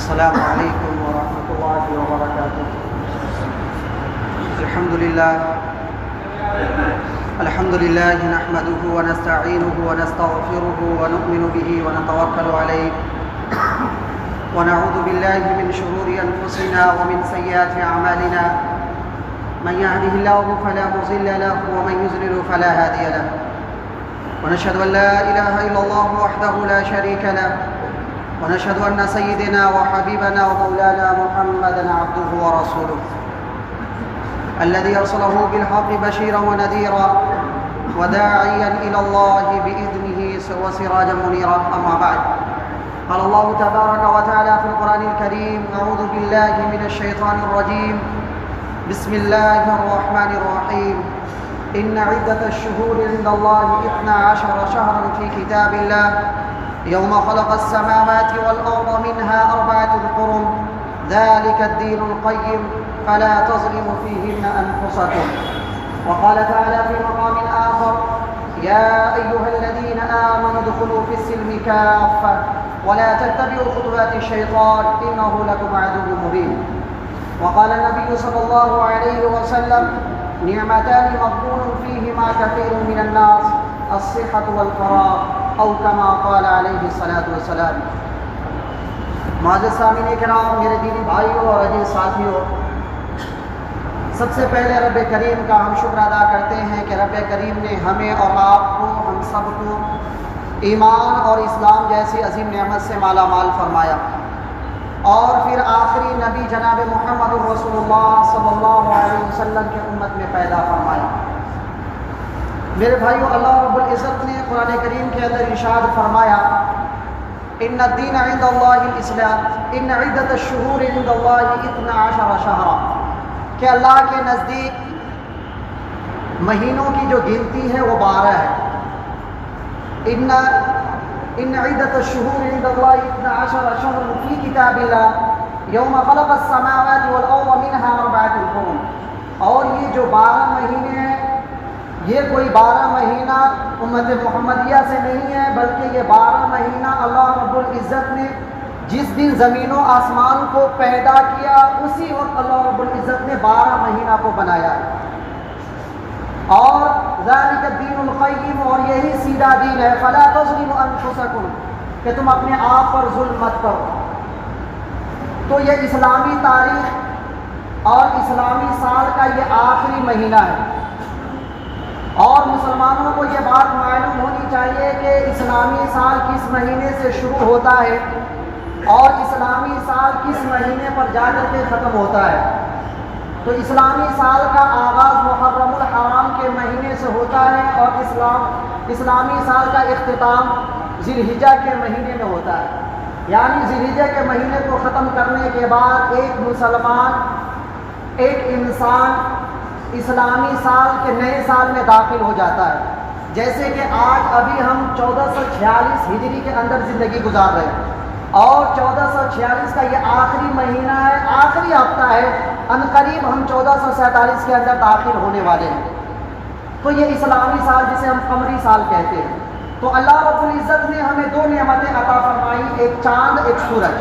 السلام علیکم ورحمۃ اللہ وبرکاتہ۔ الحمد للہ نحمده ونستعینه ونستغفره ونؤمن به ونتوکل علیہ ونعوذ باللہ من شرور انفسنا ومن سیئات اعمالنا من يهده الله فلا مضل له ومن يضلل فلا هادي له ونشهد ان لا اله الا الله وحده لا شريك له ونشهد أن سيدنا وحبيبنا ومولانا محمدا عبده ورسوله الذي أرسله بالحق بشيرا ونذيرا وداعيا إلى الله بإذنه وسراجا منيرا. أما بعد، قال الله تبارك وتعالى في القرآن الكريم: أعوذ بالله من الشيطان الرجيم، بسم الله الرحمن الرحيم. إن عدة الشهور عند الله 12 شهرا في كتاب الله يوم خلق السماوات والأرض منها 4 حرم ذلك الدين القيم فلا تظلموا فيهن أنفسكم. وقال تعالى في مقام آخر: يا أيها الذين آمنوا ادخلوا في السلم كافة ولا تتبعوا خطوات الشيطان إنه لكم عدو مبين. وقال النبي صلى الله عليه وسلم: نعمتان مغبون فيهما كثير من الناس الصحة والفراغ او کما قال علیہ الصلوۃ والسلام. معزز سامعین کرام، میرے دینی بھائیوں اور عزیز ساتھیوں، سب سے پہلے رب کریم کا ہم شکر ادا کرتے ہیں کہ رب کریم نے ہمیں اور آپ کو، ہم سب کو ایمان اور اسلام جیسی عظیم نعمت سے مالا مال فرمایا، اور پھر آخری نبی جناب محمد رسول اللہ صلی اللہ علیہ وسلم کی امت میں پیدا فرمایا. میرے بھائیو، اللہ رب العزت نے قرآن کریم کے اندر ارشاد فرمایا: ان الدین عند اللہ الاسلام ان عدت الشہور عند اللہ 12 شہرا، کہ اللہ کے نزدیک مہینوں کی جو گنتی ہے وہ 12 ہے. ان عدت الشہور عند اللہ 12 شہرا فی کتاب اللہ یوم خلق السماوات والارض منها 4 حرم. اور یہ جو 12 مہینے ہیں، یہ کوئی 12 مہینہ امت محمدیہ سے نہیں ہے، بلکہ یہ 12 مہینہ اللہ رب العزت نے جس دن زمین و آسمان کو پیدا کیا اسی وقت اللہ رب العزت نے 12 مہینہ کو بنایا ہے. اور ذالک الدین القیم، اور یہی سیدھا دین ہے. فلا تظلموا انفسکم، کہ تم اپنے آپ پر ظلم مت کرو. تو یہ اسلامی تاریخ اور اسلامی سال کا یہ آخری مہینہ ہے، اور مسلمانوں کو یہ بات معلوم ہونی چاہیے کہ اسلامی سال کس مہینے سے شروع ہوتا ہے اور اسلامی سال کس مہینے پر جا کر کے ختم ہوتا ہے. تو اسلامی سال کا آغاز محرم الحرام کے مہینے سے ہوتا ہے، اور اسلامی سال کا اختتام ذی الحجہ کے مہینے میں ہوتا ہے. یعنی ذی الحجہ کے مہینے کو ختم کرنے کے بعد ایک مسلمان، ایک انسان اسلامی سال کے نئے سال میں داخل ہو جاتا ہے. جیسے کہ آج ابھی ہم 1446 ہجری کے اندر زندگی گزار رہے ہیں، اور 1446 کا یہ آخری مہینہ ہے، آخری ہفتہ ہے. عنقریب ہم 1447 کے اندر داخل ہونے والے ہیں. تو یہ اسلامی سال جسے ہم قمری سال کہتے ہیں. تو اللہ رب العزت نے ہمیں 2 نعمتیں عطا فرمائی، ایک چاند، ایک سورج.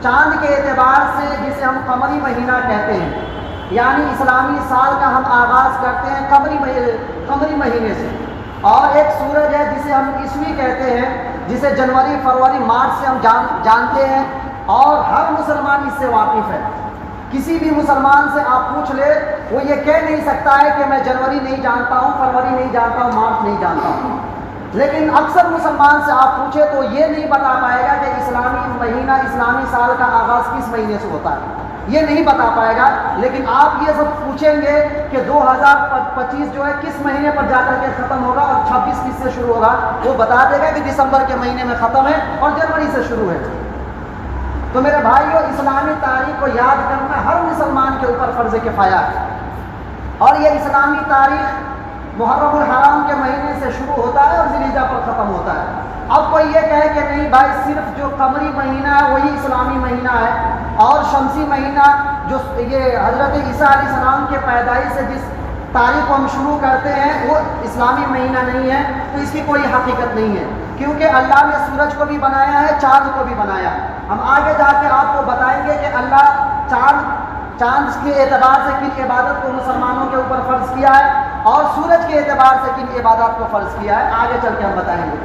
چاند کے اعتبار سے جسے ہم قمری مہینہ کہتے ہیں، یعنی اسلامی سال کا ہم آغاز کرتے ہیں قمری مہینے سے. اور ایک سورج ہے جسے ہم عیسوی کہتے ہیں، جسے جنوری، فروری، مارچ سے ہم جانتے ہیں، اور ہر مسلمان اس سے واقف ہے. کسی بھی مسلمان سے آپ پوچھ لے، وہ یہ کہہ نہیں سکتا ہے کہ میں جنوری نہیں جانتا ہوں، فروری نہیں جانتا ہوں، مارچ نہیں جانتا ہوں. لیکن اکثر مسلمان سے آپ پوچھے تو یہ نہیں بتا پائے گا کہ اسلامی مہینہ، اسلامی سال کا آغاز کس مہینے سے ہوتا ہے، یہ نہیں بتا پائے گا. لیکن آپ یہ سب پوچھیں گے کہ 2025 جو ہے کس مہینے پر جا کر کے ختم ہوگا، اور 26 کس سے شروع ہوگا، وہ بتا دے گا کہ دسمبر کے مہینے میں ختم ہے اور جنوری سے شروع ہے. تو میرے بھائیو، اسلامی تاریخ کو یاد کرنا ہر مسلمان کے اوپر فرض کفایہ ہے. اور یہ اسلامی تاریخ محرم الحرام کے مہینے سے شروع ہوتا ہے اور ذی الحجہ پر ختم ہوتا ہے. اب کوئی یہ کہے کہ نہیں بھائی، صرف جو قمری مہینہ ہے وہی اسلامی مہینہ ہے، اور شمسی مہینہ جو یہ حضرت عیسیٰ علیہ السلام کے پیدائش سے جس تاریخ کو ہم شروع کرتے ہیں وہ اسلامی مہینہ نہیں ہے، تو اس کی کوئی حقیقت نہیں ہے. کیونکہ اللہ نے سورج کو بھی بنایا ہے، چاند کو بھی بنایا ہے. ہم آگے جا کے آپ کو بتائیں گے کہ اللہ چاند کے اعتبار سے کن عبادت کو مسلمانوں کے اوپر فرض کیا ہے اور سورج کے اعتبار سے کن عبادات کو فرض کیا ہے، آگے چل کے ہم بتائیں گے۔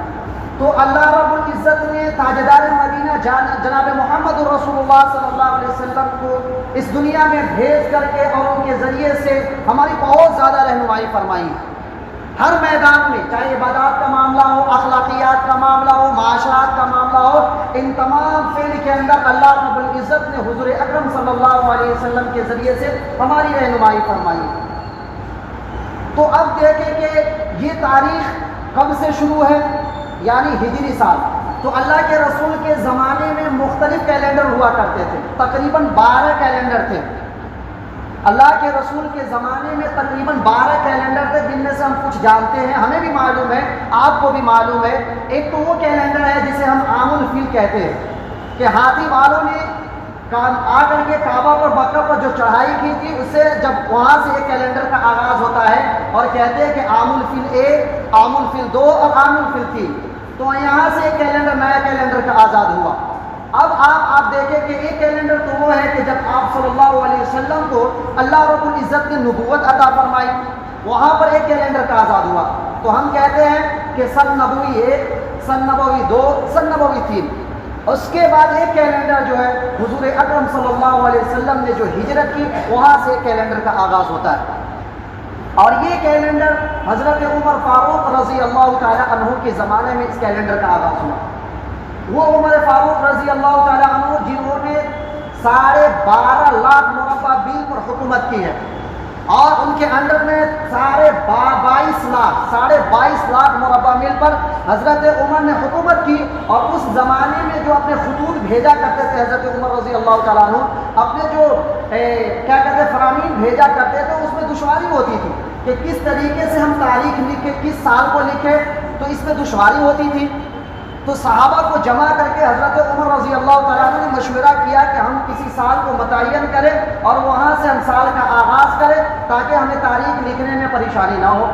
تو اللہ رب العزت نے تاجدار مدینہ جناب محمد رسول اللہ صلی اللہ علیہ وسلم کو اس دنیا میں بھیج کر کے اور ان کے ذریعے سے ہماری بہت زیادہ رہنمائی فرمائی ہے۔ ہر میدان میں، چاہے عبادات کا معاملہ ہو، اخلاقیات کا معاملہ ہو، معاشرات کا معاملہ ہو، ان تمام فعل کے اندر اللہ رب العزت نے حضور اکرم صلی اللہ علیہ وسلم کے ذریعے سے ہماری رہنمائی فرمائی۔ تو اب دیکھیں کہ یہ تاریخ کب سے شروع ہے، یعنی ہجری سال۔ تو اللہ کے رسول کے زمانے میں مختلف کیلنڈر ہوا کرتے تھے، تقریباً 12 کیلنڈر تھے۔ اللہ کے رسول کے زمانے میں تقریباً 12 کیلنڈر تھے، جن میں سے ہم کچھ جانتے ہیں، ہمیں بھی معلوم ہے، آپ کو بھی معلوم ہے۔ ایک تو وہ کیلنڈر ہے جسے ہم عام الفیل کہتے ہیں، کہ ہاتھی والوں نے آ کر کے کعبہ پر مکہ پر جو چڑھائی کی تھی، اس سے جب وہاں سے ایک کیلنڈر کا آغاز ہوتا ہے اور کہتے ہیں کہ عام الفیل 1، عام الفیل 2 اور عام الفیل 3، تو یہاں سے ایک کیلنڈر، نیا کیلنڈر کا آزاد ہوا۔ اب آپ دیکھیں کہ ایک کیلنڈر تو وہ ہے کہ جب آپ صلی اللہ علیہ وسلم کو اللہ رب العزت نے نبوت عطا فرمائی، وہاں پر ایک کیلنڈر کا آزاد ہوا۔ تو ہم کہتے ہیں کہ سن نبوی 1، سن نبوی 2، سن نبوی 3۔ اس کے بعد ایک کیلنڈر جو ہے حضور اکرم صلی اللہ علیہ وسلم نے جو ہجرت کی، وہاں سے ایک کیلنڈر کا آغاز ہوتا ہے۔ اور یہ کیلنڈر حضرت عمر فاروق رضی اللہ تعالیٰ عنہ کے زمانے میں اس کیلنڈر کا آغاز ہوا۔ وہ عمر فاروق رضی اللہ تعالیٰ عنہ جنہوں نے 12.5 لاکھ مربع میل پر حکومت کی ہے، اور ان کے انڈر میں 22 لاکھ مربع میل پر حضرت عمر نے حکومت کی۔ اور اس زمانے میں جو اپنے خطوط بھیجا کرتے تھے حضرت عمر رضی اللہ تعالیٰ عنہ، اپنے جو کیا کہتے ہیں فرامین بھیجا کرتے تھے، اس میں دشواری ہوتی تھی کہ کس طریقے سے ہم تاریخ لکھیں، کس سال کو لکھیں، تو اس میں دشواری ہوتی تھی۔ تو صحابہ کو جمع کر کے حضرت عمر رضی اللہ تعالیٰ عنہ نے مشورہ کیا کہ ہم کسی سال کو متعین کریں اور وہاں سے ہم سال کا آغاز کریں تاکہ ہمیں تاریخ لکھنے میں پریشانی نہ ہو۔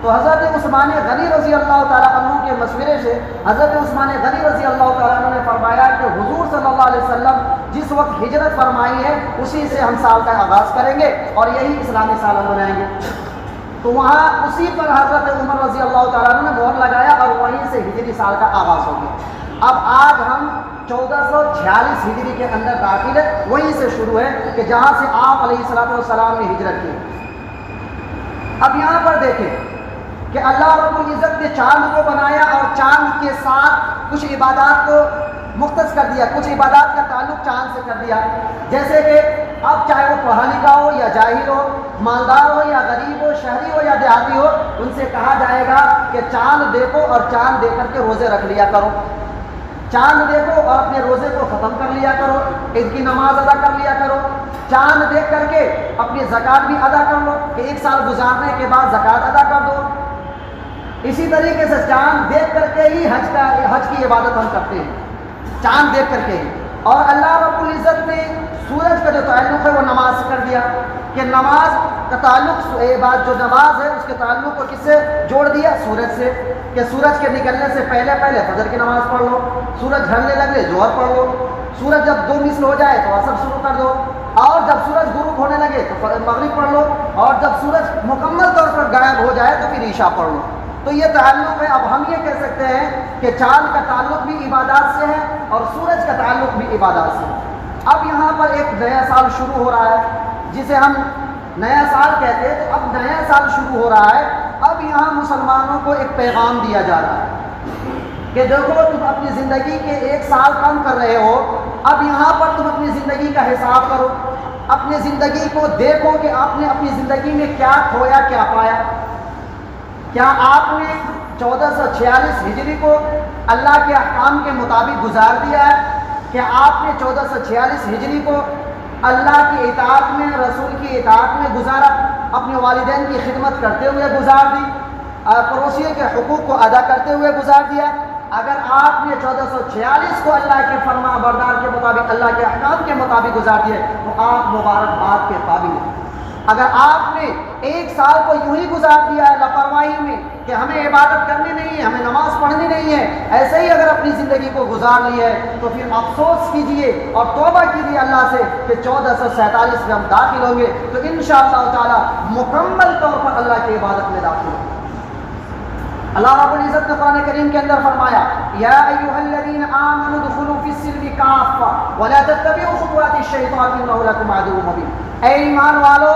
تو حضرت عثمان غنی رضی اللہ تعالیٰ عنہ کے مشورے سے حضرت عثمان غنی رضی اللہ تعالیٰ عنہ نے فرمایا کہ حضور صلی اللہ علیہ وسلم جس وقت ہجرت فرمائی ہے اسی سے ہم سال کا آغاز کریں گے اور یہی اسلامی سال ہم منائیں گے۔ تو وہاں اسی پر حضرت عمر رضی اللہ تعالیٰ عنہ نے مہر لگایا اور وہیں سے ہجری سال کا آغاز ہو گیا۔ اب آج ہم 1446 ہجری کے اندر داخل ہے، وہیں سے شروع ہے کہ جہاں سے آپ علیہ السلام نے ہجرت کی۔ اب یہاں پر دیکھیں کہ اللہ رب العزت نے چاند کو بنایا اور چاند کے ساتھ کچھ عبادات کو مختص کر دیا، کچھ عبادات کا تعلق چاند سے کر دیا۔ جیسے کہ اب چاہے وہ پڑھا لکھا ہو یا جاہل ہو، مالدار ہو یا غریب ہو، شہری ہو یا دیہاتی ہو، ان سے کہا جائے گا کہ چاند دیکھو اور چاند دیکھ کر کے روزے رکھ لیا کرو، چاند دیکھو اور اپنے روزے کو ختم کر لیا کرو، عید کی نماز ادا کر لیا کرو، چاند دیکھ کر کے اپنی زکوٰۃ بھی ادا کر لو کہ 1 سال گزارنے کے بعد زکوٰۃ ادا کر دو۔ اسی طریقے سے چاند دیکھ کر کے ہی حج کی عبادت ہم کرتے ہیں، چاند دیکھ کر کے ہی۔ اور اللہ رب العزت نے سورج کا جو تعلق ہے وہ نماز سے کر دیا کہ نماز کا تعلق جو نماز ہے اس کے تعلق کو کس سے جوڑ دیا؟ سورج سے، کہ سورج کے نکلنے سے پہلے فجر کی نماز پڑھ لو، سورج ڈھلنے لگے ظہر پڑھ لو، سورج جب 2 مثل ہو جائے تو عصر شروع کر دو، اور جب سورج غروب ہونے لگے تو مغرب پڑھ لو، اور جب سورج مکمل طور پر غائب ہو جائے تو پھر عشاء پڑھ لو۔ تو یہ تعلق ہے۔ اب ہم یہ کہہ سکتے ہیں کہ چاند کا تعلق بھی عبادات سے ہے اور سورج کا تعلق بھی عبادات سے ہے۔ اب یہاں پر ایک نیا سال شروع ہو رہا ہے جسے ہم نیا سال کہتے ہیں۔ تو اب نیا سال شروع ہو رہا ہے، اب یہاں مسلمانوں کو ایک پیغام دیا جا رہا ہے کہ دیکھو تم اپنی زندگی کے 1 سال کم کر رہے ہو، اب یہاں پر تم اپنی زندگی کا حساب کرو، اپنی زندگی کو دیکھو کہ آپ نے اپنی زندگی میں کیا کھویا کیا پایا۔ کیا آپ نے 1446 ہجری کو اللہ کے احکام کے مطابق گزار دیا ہے؟ کیا آپ نے 1446 ہجری کو اللہ کی اطاعت میں، رسول کی اطاعت میں گزارا، اپنے والدین کی خدمت کرتے ہوئے گزار دی، پڑوسیوں کے حقوق کو ادا کرتے ہوئے گزار دیا؟ اگر آپ نے 1446 کو اللہ کے فرما بردار کے مطابق، اللہ کے احکام کے مطابق گزار دیے تو آپ مبارکباد کے قابل ہیں۔ اگر آپ نے ایک سال کو یوں ہی گزار دیا ہے لاپرواہی میں کہ ہمیں عبادت کرنی نہیں ہے، ہمیں نماز پڑھنی نہیں ہے، ایسے ہی اگر اپنی زندگی کو گزار لی ہے تو پھر افسوس کیجئے اور توبہ کیجئے اللہ سے کہ 1447 میں ہم داخل ہوں گے تو انشاءاللہ تعالی مکمل طور پر اللہ کی عبادت میں داخل ہوں گے۔ اللہ رب العزت نے قرآن کریم کے اندر فرمایا یا ایھا الذین آمنوا ادخلوا فی السلم کافہ ولا تتبعوا خطوات الشیطان انہ لکم عدو مبین۔ اے ایمان والو،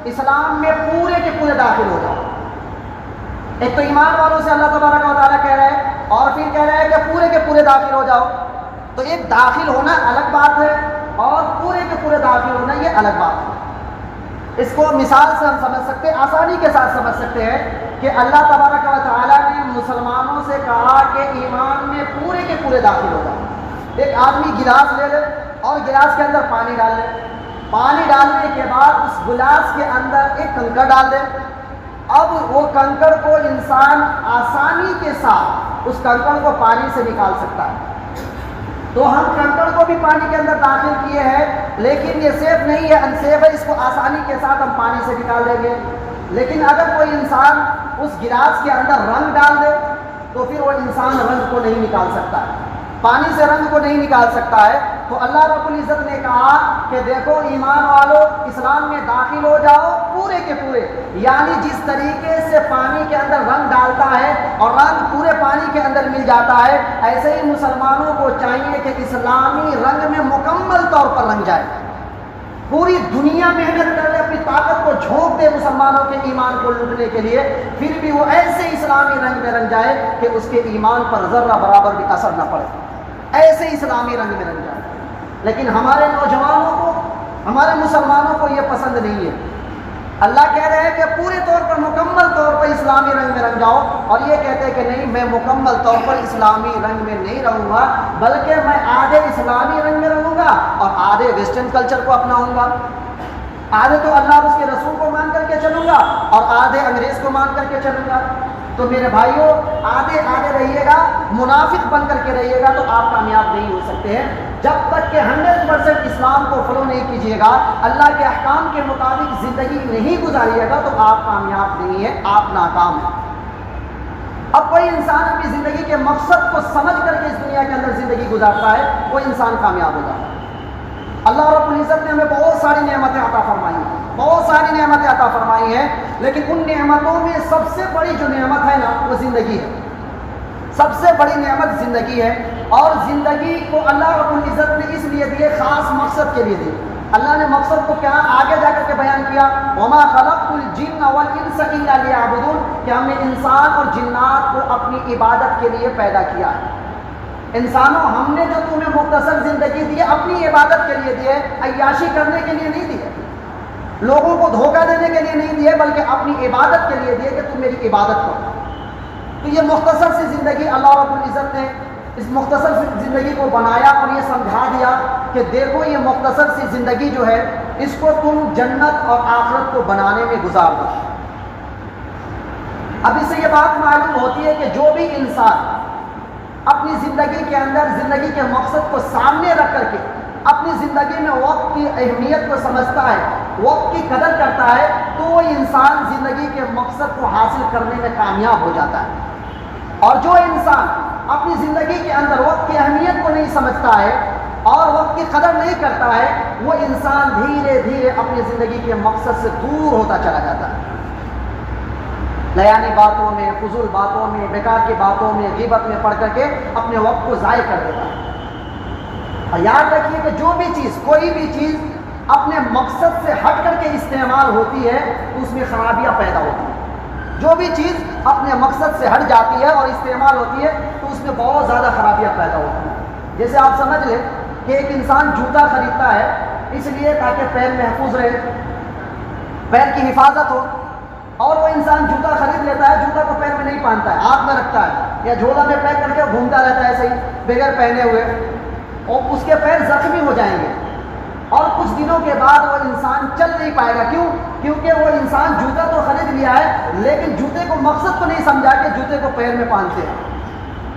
اسلام میں پورے کے پورے داخل ہو جاؤ۔ ایک تو ایمان والوں سے اللہ تبارک و تعالیٰ کہہ رہا ہے اور پھر کہہ رہا ہے کہ پورے کے پورے داخل ہو جاؤ۔ تو ایک داخل ہونا الگ بات ہے اور پورے کے پورے داخل ہونا یہ الگ بات ہے۔ اس کو مثال سے ہم سمجھ سکتے ہیں، آسانی کے ساتھ سمجھ سکتے ہیں کہ اللہ تبارک و تعالیٰ نے مسلمانوں سے کہا کہ ایمان میں پورے کے پورے داخل ہو جاؤ۔ ایک آدمی گلاس لے لے اور گلاس کے اندر پانی ڈال لے، پانی ڈالنے کے بعد اس گلاس کے اندر ایک کنکر ڈال دے۔ اب وہ کنکر کو انسان آسانی کے ساتھ اس کنکر کو پانی سے نکال سکتا ہے۔ تو ہم کنکر کو بھی پانی کے اندر داخل کیے ہیں، لیکن یہ سیف نہیں ہے، انسیف ہے، اس کو آسانی کے ساتھ ہم پانی سے نکال دیں گے۔ لیکن اگر کوئی انسان اس گلاس کے اندر رنگ ڈال دے تو پھر وہ انسان رنگ کو نہیں نکال سکتا ہے، پانی سے رنگ کو نہیں نکال سکتا ہے۔ تو اللہ رب العزت نے کہا کہ دیکھو ایمان والو، اسلام میں داخل ہو جاؤ پورے کے پورے، یعنی جس طریقے سے پانی کے اندر رنگ ڈالتا ہے اور رنگ پورے پانی کے اندر مل جاتا ہے، ایسے ہی مسلمانوں کو چاہیے کہ اسلامی رنگ میں مکمل طور پر رنگ جائے۔ پوری دنیا محنت کر لے، اپنی طاقت کو جھونک دے مسلمانوں کے ایمان کو لوٹنے کے لیے، پھر بھی وہ ایسے اسلامی رنگ میں رنگ جائے کہ اس کے ایمان پر ذرہ برابر بھی اثر نہ پڑے، ایسے اسلامی رنگ میں رنگ جائے۔ لیکن ہمارے نوجوانوں کو، ہمارے مسلمانوں کو یہ پسند نہیں ہے۔ اللہ کہہ رہے ہیں کہ پورے طور پر مکمل طور پر اسلامی رنگ میں رنگ جاؤ، اور یہ کہتے ہیں کہ نہیں، میں مکمل طور پر اسلامی رنگ میں نہیں رہوں گا، بلکہ میں آدھے اسلامی رنگ میں رہوں گا اور آدھے ویسٹرن کلچر کو اپناؤں گا۔ آدھے تو اللہ اور اس کے رسول کو مان کر کے چلوں گا اور آدھے انگریز کو مان کر کے چلوں گا۔ تو میرے بھائیوں، آدھے آدھے رہیے گا، منافق بن کر کے رہیے گا تو آپ کامیاب نہیں ہو سکتے ہیں۔ جب تک کہ 100% اسلام کو فالو نہیں کیجیے گا، اللہ کے احکام کے مطابق زندگی نہیں گزاریے گا تو آپ کامیاب نہیں ہیں، آپ ناکام ہیں۔ اب کوئی انسان اپنی زندگی کے مقصد کو سمجھ کر کے اس دنیا کے اندر زندگی گزارتا ہے، وہ انسان کامیاب ہو جاتا ہے۔ اللہ رب العزت نے ہمیں بہت ساری نعمتیں عطا فرمائی ہیں، بہت ساری نعمتیں عطا فرمائی ہیں، لیکن ان نعمتوں میں سب سے بڑی جو نعمت ہے نا وہ زندگی ہے۔ سب سے بڑی نعمت زندگی ہے، اور زندگی کو اللہ رب العزت نے اس لیے دی، خاص مقصد کے لیے دی۔ اللہ نے مقصد کو کیا آگے جا کر کے بیان کیا، وما خلقت الجن والانس الا لیعبدون، کہ ہم نے انسان اور جنات کو اپنی عبادت کے لیے پیدا کیا ہے۔ انسانوں، ہم نے جو تمہیں مختصر زندگی دی ہے اپنی عبادت کے لیے دی ہے، عیاشی کرنے کے لیے نہیں دی ہے، لوگوں کو دھوکہ دینے کے لیے نہیں دی ہے، بلکہ اپنی عبادت کے لیے دی ہے کہ تم میری عبادت کرو۔ تو یہ مختصر سی زندگی اللہ رب العزت نے اس مختصر سی زندگی کو بنایا اور یہ سمجھا دیا کہ دیکھو یہ مختصر سی زندگی جو ہے اس کو تم جنت اور آخرت کو بنانے میں گزار دو۔ اب اس سے یہ بات معلوم ہوتی ہے کہ جو بھی انسان اپنی زندگی کے اندر زندگی کے مقصد کو سامنے رکھ کر کے اپنی زندگی میں وقت کی اہمیت کو سمجھتا ہے، وقت کی قدر کرتا ہے، تو وہ انسان زندگی کے مقصد کو حاصل کرنے میں کامیاب ہو جاتا ہے۔ اور جو انسان اپنی زندگی کے اندر وقت کی اہمیت کو نہیں سمجھتا ہے اور وقت کی قدر نہیں کرتا ہے، وہ انسان دھیرے دھیرے اپنی زندگی کے مقصد سے دور ہوتا چلا جاتا ہے۔ لیانی باتوں میں، فضول باتوں میں، بیکار کی باتوں میں، غیبت میں پڑھ کر کے اپنے وقت کو ضائع کر دیتا ہے۔ اور یاد رکھیے کہ جو بھی چیز، کوئی بھی چیز اپنے مقصد سے ہٹ کر کے استعمال ہوتی ہے تو اس میں خرابیاں پیدا ہوتی ہیں۔ جو بھی چیز اپنے مقصد سے ہٹ جاتی ہے اور استعمال ہوتی ہے تو اس میں بہت زیادہ خرابیاں پیدا ہوتی ہیں۔ جیسے آپ سمجھ لیں کہ ایک انسان جوتا خریدتا ہے اس لیے تاکہ پیر محفوظ رہے، پیر کی حفاظت ہو، اور وہ انسان جوتا خرید لیتا ہے، جوتا کو پیر میں نہیں پہنتا ہے، ہاتھ میں رکھتا ہے یا جھولا میں پیک کر کے گھومتا رہتا ہے ایسے ہی بغیر پہنے ہوئے، اور اس کے پیر زخمی ہو جائیں گے اور کچھ دنوں کے بعد وہ انسان چل نہیں پائے گا۔ کیوں؟ کیونکہ وہ انسان جوتا تو خرید لیا ہے لیکن جوتے کو مقصد کو نہیں سمجھا کہ جوتے کو پیر میں پہنتے ہیں۔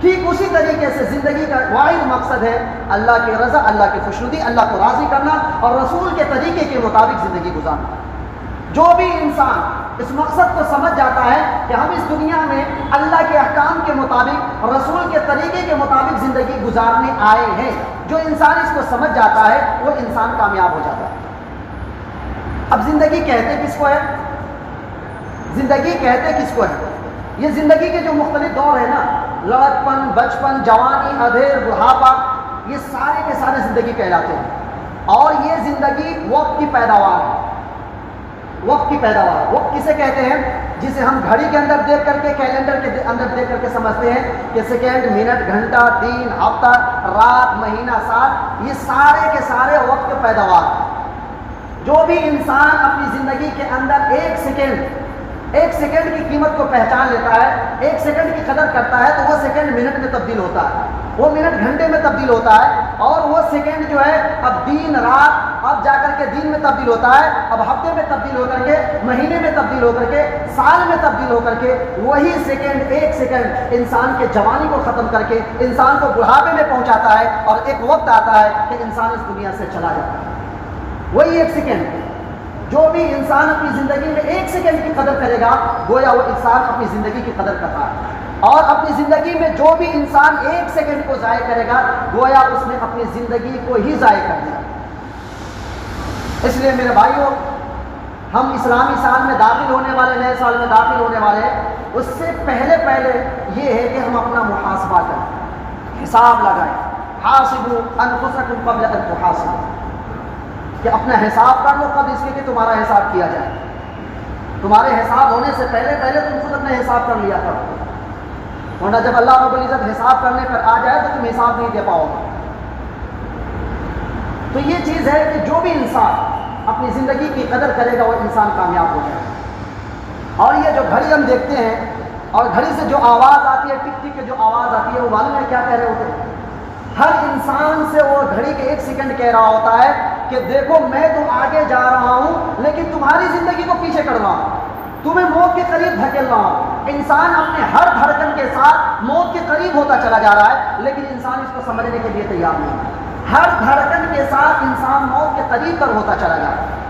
ٹھیک اسی طریقے سے زندگی کا واحد مقصد ہے اللہ کی رضا، اللہ کی خوشنودی، اللہ کو راضی کرنا اور رسول کے طریقے کے مطابق زندگی گزارنا۔ جو بھی انسان اس مقصد کو سمجھ جاتا ہے کہ ہم اس دنیا میں اللہ کے احکام کے مطابق، رسول کے طریقے کے مطابق زندگی گزارنے آئے ہیں، جو انسان اس کو سمجھ جاتا ہے وہ انسان کامیاب ہو جاتا ہے۔ اب زندگی کہتے کس کو ہے؟ زندگی کہتے کس کو ہے؟ یہ زندگی کے جو مختلف دور ہیں نا، لڑکپن، بچپن، جوانی، ادھیر، بڑھاپا، یہ سارے کے سارے زندگی کہلاتے ہیں۔ اور یہ زندگی وقت کی پیداوار ہے۔ وقت کی پیداوار، وقت کسے کہتے ہیں؟ جسے ہم گھڑی کے اندر دیکھ کر کے، کیلنڈر کے اندر دیکھ کر کے سمجھتے ہیں کہ سیکنڈ، منٹ، گھنٹہ، دن، ہفتہ، رات، مہینہ، سال، یہ سارے کے سارے وقت کے پیداوار ہیں۔ جو بھی انسان اپنی زندگی کے اندر ایک سیکنڈ کی قیمت کو پہچان لیتا ہے، ایک سیکنڈ کی قدر کرتا ہے، تو وہ سیکنڈ منٹ میں تبدیل ہوتا ہے، وہ منٹ گھنٹے میں تبدیل ہوتا ہے، اور وہ سیکنڈ جو ہے اب دن رات، اب جا کر کے دن میں تبدیل ہوتا ہے، اب ہفتے میں تبدیل ہو کر کے مہینے میں تبدیل ہو کر کے سال میں تبدیل ہو کر کے وہی سیکنڈ، ایک سیکنڈ انسان کے جوانی کو ختم کر کے انسان کو بڑھاپے میں پہنچاتا ہے، اور ایک وقت آتا ہے کہ انسان اس دنیا سے چلا جاتا ہے۔ وہی ایک سیکنڈ، جو بھی انسان اپنی زندگی میں ایک سیکنڈ کی قدر کرے گا، گویا وہ انسان اپنی زندگی کی قدر کرتا ہے، اور اپنی زندگی میں جو بھی انسان ایک سیکنڈ کو ضائع کرے گا، گویا اس نے اپنی زندگی کو ہی ضائع کر دیا۔ اس لیے میرے بھائیوں، ہم اسلامی سال میں داخل ہونے والے، نئے سال میں داخل ہونے والے، اس سے پہلے یہ ہے کہ ہم اپنا محاسبہ کریں، حساب لگائیں۔ حاسبوا انفسکم قبل ان تحاسبوا، کہ اپنا حساب کر لو قبل اس کے کہ تمہارا حساب کیا جائے۔ تمہارے حساب ہونے سے پہلے تم خود اپنا حساب کر لیا کرو، ورنہ جب اللہ رب العزت حساب کرنے پر آ جائے تو تم حساب نہیں دے پاؤ گے۔ تو یہ چیز ہے کہ جو بھی انسان اپنی زندگی کی قدر کرے گا وہ انسان کامیاب ہو جائے گا۔ اور یہ جو گھڑی ہم دیکھتے ہیں، اور گھڑی سے جو آواز آتی ہے، ٹک ٹک کے جو آواز آتی ہے، وہ معلوم ہے کیا کہہ رہے ہوتے ہیں؟ ہر انسان سے وہ گھڑی کے ایک سیکنڈ کہہ رہا ہوتا ہے کہ دیکھو میں تو آگے جا رہا ہوں، لیکن تمہاری زندگی کو پیچھے کر رہا ہوں، تمہیں موت کے قریب دھکیل رہا ہوں۔ انسان اپنے ہر دھڑکن کے ساتھ موت کے قریب ہوتا چلا جا رہا ہے، لیکن انسان اس کو سمجھنے کے لیے تیار نہیں۔ ہر دھڑکن کے ساتھ انسان موت کے قریب پر ہوتا چلا جا رہا ہے۔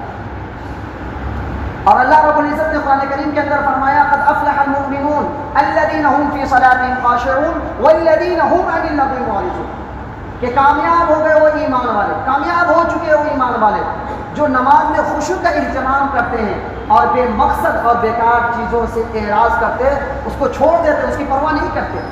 اور اللہ رب العزت نے قرآن کریم کے اندر فرمایا قد افلح المؤمنون الذين هم في صلاتهم خاشعون والذين هم عن اللغو معرضون، کہ کامیاب ہو گئے وہ ایمان والے، کامیاب ہو چکے وہ ایمان والے جو نماز میں خشوع کا اہتمام کرتے ہیں اور بے مقصد اور بیکار چیزوں سے اعراض کرتے، اس کو چھوڑ دیتے، اس کی پرواہ نہیں کرتے۔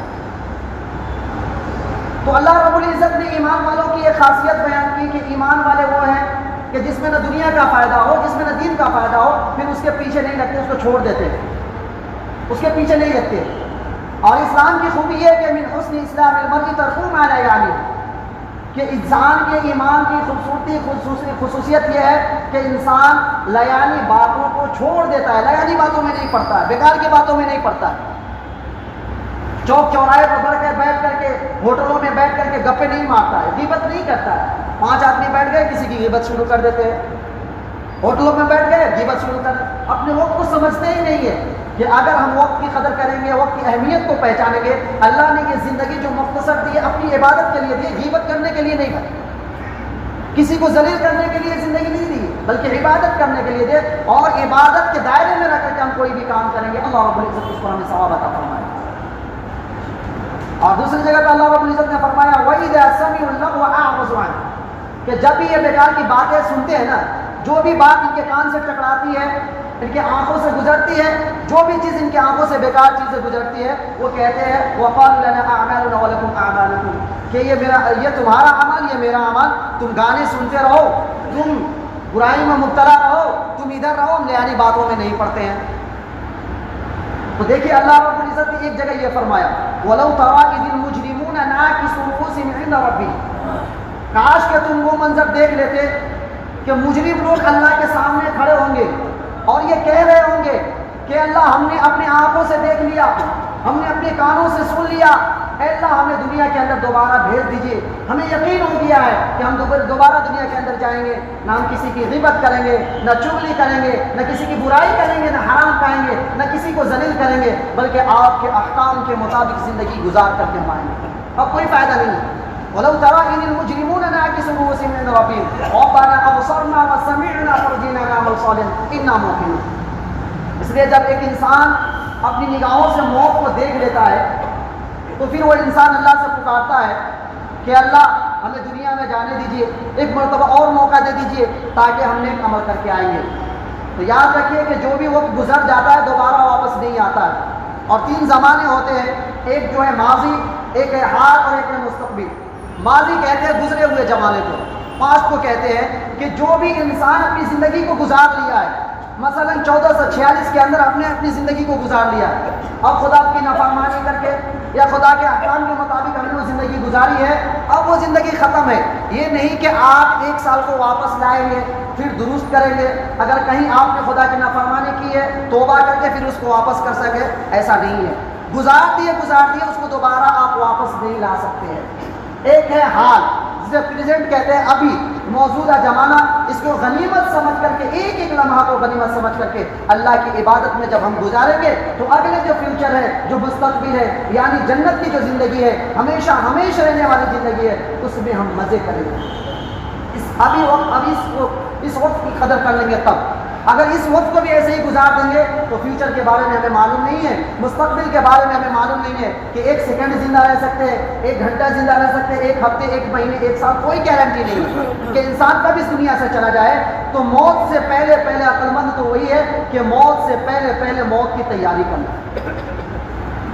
تو اللہ رب العزت نے ایمان والوں کی ایک خاصیت بیان کی کہ ایمان والے وہ ہیں کہ جس میں نہ دنیا کا فائدہ ہو، جس میں نہ دین کا فائدہ ہو، پھر اس کے پیچھے نہیں لگتے، اس کو چھوڑ دیتے، اس کے پیچھے نہیں لگتے۔ اور اسلام کی خوبی یہ کہ من حسن اسلام المرء ترک ما لا یعنی، کہ انسان کے ایمان کی خصوصیت یہ ہے کہ انسان لیانی باتوں کو چھوڑ دیتا ہے، لیانی باتوں میں نہیں پڑتا ہے، بیکار کی باتوں میں نہیں پڑتا ہے۔ چوک چوراہے پر بیٹھ کر کے، ہوٹلوں میں بیٹھ کر کے گپے نہیں مارتا ہے، غیبت نہیں کرتا ہے۔ 5 آدمی بیٹھ گئے، کسی کی غیبت شروع کر دیتے ہیں، ہوٹلوں میں بیٹھ گئے غیبت شروع کر دیتے۔ اپنے وقت کو سمجھتے ہی نہیں ہے کہ اگر ہم وقت کی قدر کریں گے، وقت کی اہمیت کو پہچانیں گے، اللہ نے یہ زندگی جو مختصر دی ہے اپنی عبادت کے لیے دی، غیبت کرنے کے لیے نہیں دی، کسی کو ذلیل کرنے کے لیے زندگی نہیں دی، بلکہ عبادت کرنے کے لیے دے، اور عبادت کے دائرے میں رکھ کر کے ہم کوئی بھی کام کریں گے، اللہ رب العزت اس پر ہمیں ثواب عطا فرمائے۔ اور دوسری جگہ پہ اللہ رب العزت نے فرمایا وَإِذَا سَمِعُوا اللَّغْوَ أَعْرَضُوا عَنْهُ، کہ جب بھی یہ بیکار کی باتیں سنتے ہیں نا، جو بھی بات ان کے کان سے ٹکراتی ہے، ان کے آنکھوں سے گزرتی ہے، جو بھی چیز ان کے آنکھوں سے بیکار چیزیں گزرتی ہے، وہ کہتے ہیں وَقَالُوا لَنَا أَعْمَالُنَا وَلَكُمْ أَعْمَالُكُمْ، کہ یہ تمہارا عمل، یہ میرا عمل، تم گانے سنتے رہو، تم برائی میں مبتلا رہو، تم ادھر رہو، ہم لیانی باتوں میں نہیں پڑتے ہیں۔ تو دیکھیے اللہ رب العزت نے ایک جگہ یہ فرمایا وَلَوْ تَرَىٰ إِذِ الْمُجْرِمُونَ نَاكِسُو رُءُوسِهِمْ عِندَ رَبِّهِمْ، کاش کہ تم وہ منظر دیکھ لیتے کہ مجرم لوگ اللہ کے سامنے کھڑے ہوں گے اور یہ کہہ رہے ہوں گے کہ اللہ ہم نے اپنی آنکھوں سے دیکھ لیا، ہم نے اپنے کانوں سے سن لیا، اے اللہ ہمیں دنیا کے اندر دوبارہ بھیج دیجیے، ہمیں یقین ہو گیا ہے کہ ہم دوبارہ دنیا کے اندر جائیں گے، نہ ہم کسی کی غیبت کریں گے، نہ چغلی کریں گے، نہ کسی کی برائی کریں گے، نہ حرام کھائیں گے، نہ کسی کو ذلیل کریں گے، بلکہ آپ کے احکام کے مطابق زندگی گزار کر کے ہم آئیں گے۔ اب کوئی فائدہ نہیں ہے۔ وَلَوْ تَرَىٰ إِذِ الْمُجْرِمُونَ نَاكِسُو رُءُوسِهِمْ عِندَ رَبِّهِمْ، اور ربنا ابصرنا وسمعنا فرجعنا نعمل صالحا انا موقنون۔ اس لیے جب ایک انسان اپنی نگاہوں سے موت کو دیکھ لیتا ہے تو پھر وہ انسان اللہ سے پکارتا ہے کہ اللہ ہمیں دنیا میں جانے دیجیے، ایک مرتبہ اور موقع دے دیجیے تاکہ ہم نیک عمل کر کے آئیں گے۔ تو یاد رکھیے کہ جو بھی وقت گزر جاتا ہے دوبارہ واپس نہیں آتا ہے، اور تین زمانے ہوتے ہیں، ایک جو ہے ماضی، ایک ہے حال اور ایک ہے مستقبل۔ ماضی کہتے ہیں گزرے ہوئے زمانے کو، پاسٹ کو کہتے ہیں کہ جو بھی انسان اپنی زندگی کو گزار لیا ہے، مثلا 1446 کے اندر ہم نے اپنی زندگی کو گزار لیا ہے، اب خدا کی نافرمانی کر کے یا خدا کے احکام کے مطابق ہم نے وہ زندگی گزاری ہے، اب وہ زندگی ختم ہے۔ یہ نہیں کہ آپ 1 سال کو واپس لائیں گے پھر درست کریں گے، اگر کہیں آپ نے خدا کی نافرمانی کی ہے توبہ کر کے پھر اس کو واپس کر سکے، ایسا نہیں ہے۔ گزار دیے اس کو دوبارہ آپ واپس نہیں لا سکتے ہیں۔ ایک ہے حال، جسے پریزنٹ کہتے ہیں، ابھی موجودہ زمانہ، اس کو غنیمت سمجھ کر کے، ایک ایک لمحہ کو غنیمت سمجھ کر کے اللہ کی عبادت میں جب ہم گزاریں گے تو اگلے جو فیوچر ہے، جو مستقبل ہے، یعنی جنت کی جو زندگی ہے، ہمیشہ ہمیشہ رہنے والی زندگی ہے، اس میں ہم مزے کریں گے۔ اس وقت کی قدر کر لیں گے تب۔ اگر اس وقت کو بھی ایسے ہی گزار دیں گے تو فیوچر کے بارے میں ہمیں معلوم نہیں ہے، مستقبل کے بارے میں ہمیں معلوم نہیں ہے کہ 1 سیکنڈ زندہ رہ سکتے ہیں، 1 گھنٹہ زندہ رہ سکتے ہیں، 1 ہفتے، 1 مہینے، 1 سال، کوئی گارنٹی نہیں ہے کہ انسان کب اس دنیا سے چلا جائے۔ تو موت سے پہلے عقل مند تو وہی ہے کہ موت سے پہلے موت کی تیاری کرنا۔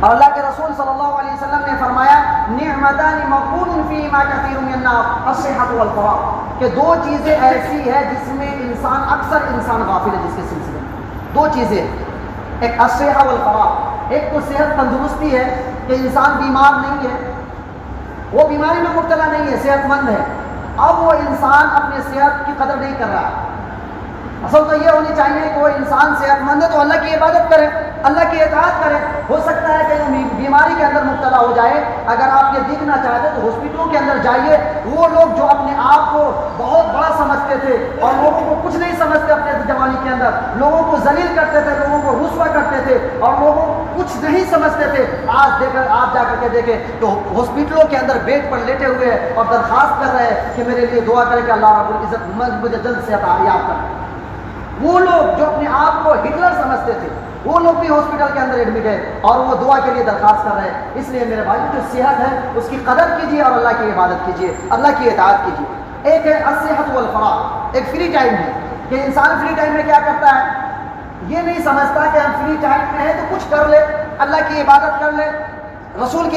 اور اللہ کے رسول صلی اللہ علیہ وسلم نے فرمایا نعمتان مغبون فیہما کثیر من الناس الصحۃ والفراغ، کہ 2 چیزیں ایسی ہیں جس میں اکثر انسان غافل ہے، جس کے سلسلے میں 2 چیزیں، ایک الصحۃ والفراغ، ایک تو صحت تندرستی ہے کہ انسان بیمار نہیں ہے، وہ بیماری میں مبتلا نہیں ہے، صحت مند ہے، اب وہ انسان اپنے صحت کی قدر نہیں کر رہا۔ اصل تو یہ ہونی چاہیے کہ وہ انسان صحت مند ہے تو اللہ کی عبادت کرے، اللہ کی اطاعت کرے۔ ہو سکتا ہے کہ وہ بیماری کے اندر مبتلا ہو جائے، اگر آپ یہ دیکھنا چاہتے تو ہاسپٹلوں کے اندر جائیے، وہ لوگ جو اپنے آپ کو بہت بڑا سمجھتے تھے اور لوگوں کو کچھ نہیں سمجھتے اپنے جوانی کے اندر، لوگوں کو ذلیل کرتے تھے، لوگوں کو رسوا کرتے تھے اور لوگوں کو کچھ نہیں سمجھتے تھے، آج آپ جا کر کے دیکھیں تو ہاسپٹلوں کے اندر بیڈ پر لیٹے ہوئے ہیں اور درخواست کر رہے ہیں کہ میرے لیے دعا کریں کہ اللہ رب العزت مجھے جلد سے یاب کرے۔ وہ لوگ جو اپنے آپ کو ہٹلر سمجھتے تھے وہ لوگ بھی ہاسپٹل کے اندر ایڈمٹ ہے اور وہ دعا کے لیے درخواست کر رہے ہیں۔ اس لیے میرے بھائی جو صحت ہے اس کی قدر کیجیے اور اللہ کی عبادت کیجیے، اللہ کی اطاعت کیجیے۔ ایک ہے الصحۃ والفراغ، ایک فری ٹائم ہے کہ انسان فری ٹائم میں کیا کرتا ہے، یہ نہیں سمجھتا کہ ہم فری ٹائم میں ہیں تو کچھ کر لے، اللہ کی عبادت کر لے، رسول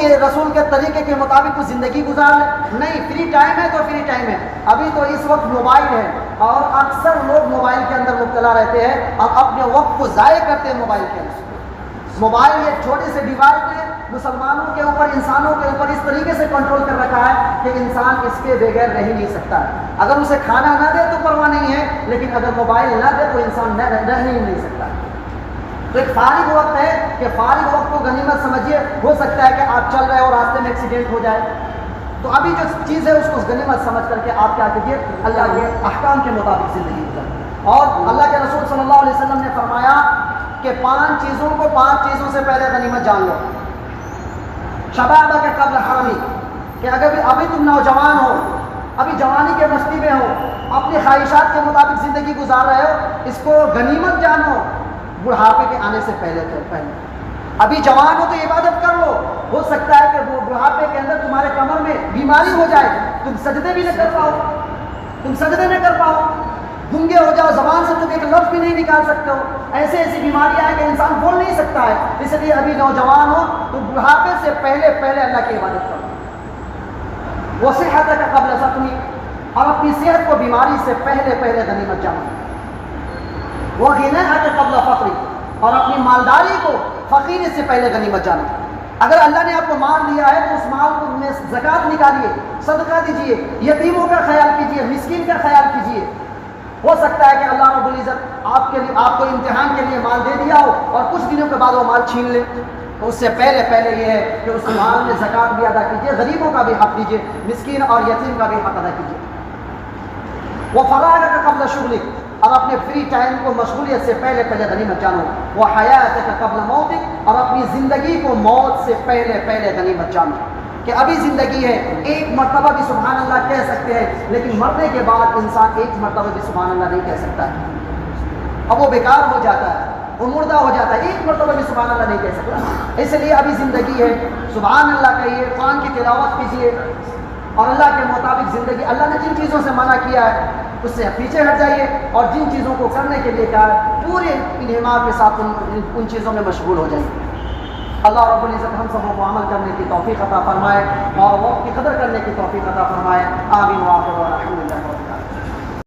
کے طریقے کے مطابق کچھ زندگی گزار لے۔ نہیں، فری ٹائم ہے تو فری ٹائم ہے۔ ابھی تو اس وقت موبائل ہے اور اکثر لوگ موبائل کے اندر مبتلا رہتے ہیں اور اپنے وقت کو ضائع کرتے ہیں موبائل کے اندر۔ موبائل یہ چھوٹے سے ڈیوائس نے مسلمانوں کے اوپر، انسانوں کے اوپر اس طریقے سے کنٹرول کر رکھا ہے کہ انسان اس کے بغیر رہ ہی نہیں سکتا ہے۔ اگر اسے کھانا نہ دے تو پرواہ نہیں ہے، لیکن اگر موبائل نہ دے تو انسان رہ ہی نہیں سکتا۔ تو ایک فارغ وقت ہے کہ فارغ وقت کو غنیمت سمجھیے۔ ہو سکتا ہے کہ آپ چل رہے ہو راستے میں ایکسیڈنٹ ہو جائے، تو ابھی جو چیز ہے اس کو غنیمت سمجھ کر کے آپ کیا کیجیے، اللہ کے احکام کے مطابق زندگی گزاریں۔ اور اللہ کے رسول صلی اللہ علیہ وسلم نے فرمایا کہ 5 چیزوں سے پہلے غنیمت جان لو۔ شبابک قبل حرمی، کہ اگر ابھی تم نوجوان ہو، ابھی جوانی کے مستی میں ہو، اپنی خواہشات کے مطابق زندگی گزار رہے ہو، اس کو غنیمت جانو بڑھاپے کے آنے سے پہلے۔ ابھی جوان ہو تو عبادت کر لو، ہو سکتا ہے کہ وہ بڑھاپے کے اندر تمہارے کمر میں بیماری ہو جائے، تم سجدے بھی نہ کر پاؤ، گنگے ہو جاؤ، زبان سے تم ایک لفظ بھی نہیں نکال سکتے ہو۔ ایسی بیماریاں ہیں کہ انسان بول نہیں سکتا ہے، اس لیے ابھی نوجوان ہو تو بڑھاپے سے پہلے اللہ کی عبادت کرو۔ وصحتک قبل سقمی، اور اپنی صحت کو بیماری سے پہلے غنیمت جانو۔ وغناک قبل فقری، اور اپنی مالداری کو فقیر سے پہلے غنیمت جانو۔ اگر اللہ نے آپ کو مال دیا ہے تو اس مال کو میں زکوٰۃ نکالیے، صدقہ دیجیے، یتیموں کا خیال کیجیے، مسکین کا خیال کیجیے۔ ہو سکتا ہے کہ اللہ رب العزت آپ کو امتحان کے لیے مال دے دیا ہو اور کچھ دنوں کے بعد وہ مال چھین لے، تو اس سے پہلے یہ ہے کہ اس مال میں زکوٰۃ بھی ادا کیجیے، غریبوں کا بھی حق دیجیے، مسکین اور یتیم کا بھی حق ادا کیجیے۔ وفراغک قبل شغلک، اور اپنے فری ٹائم کو مشغولیت سے پہلے غنیمت جانو۔ وحیاتک قبل موتک، اور اپنی زندگی کو موت سے پہلے غنیمت جانو۔ کہ ابھی زندگی ہے، ایک مرتبہ بھی سبحان اللہ کہہ سکتے ہیں، لیکن مرنے کے بعد انسان ایک مرتبہ بھی سبحان اللہ نہیں کہہ سکتا ہے، اب وہ بیکار ہو جاتا ہے، وہ مردہ ہو جاتا ہے، ایک مرتبہ بھی سبحان اللہ نہیں کہہ سکتا۔ اس لیے ابھی زندگی ہے، سبحان اللہ کہیے، قرآن کی تلاوت کیجیے، اور اللہ کے مطابق زندگی، اللہ نے جن چیزوں سے منع کیا ہے اس سے پیچھے ہٹ جائیے، اور جن چیزوں کو کرنے کے لیے کہا ہے پورے انہمام کے ساتھ ان چیزوں میں مشغول ہو جائیے۔ اللہ رب العزت ہم سب کو عمل کرنے کی توفیق عطا فرمائے اور وقت کی قدر کرنے کی توفیق عطا فرمائے۔ آمین وآخر الحمدللہ۔